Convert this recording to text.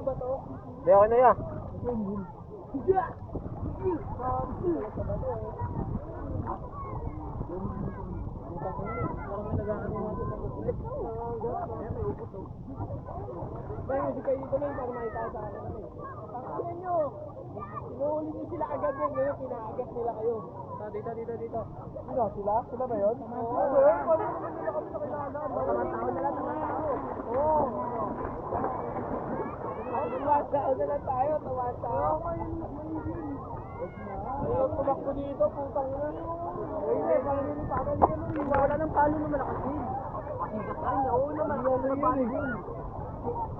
Hindi, okay na yan. Inuuli niyo sila agad yan, ngayon pinaagat nila kayo. Dito. Sino? Sila? Sila ba yun? Oo. Wala naman nila kami nakilala. Tawa-tawa na lang, tawa-tawa. Oo. Tawa-tawa na lang tayo, tawa-tawa. Ayaw tumakbo dito, putang ina. Hindi, parang hindi pa agad yun. Wala nang palo na malakas din. Pasigat ka rin, oo naman. Ano yun eh?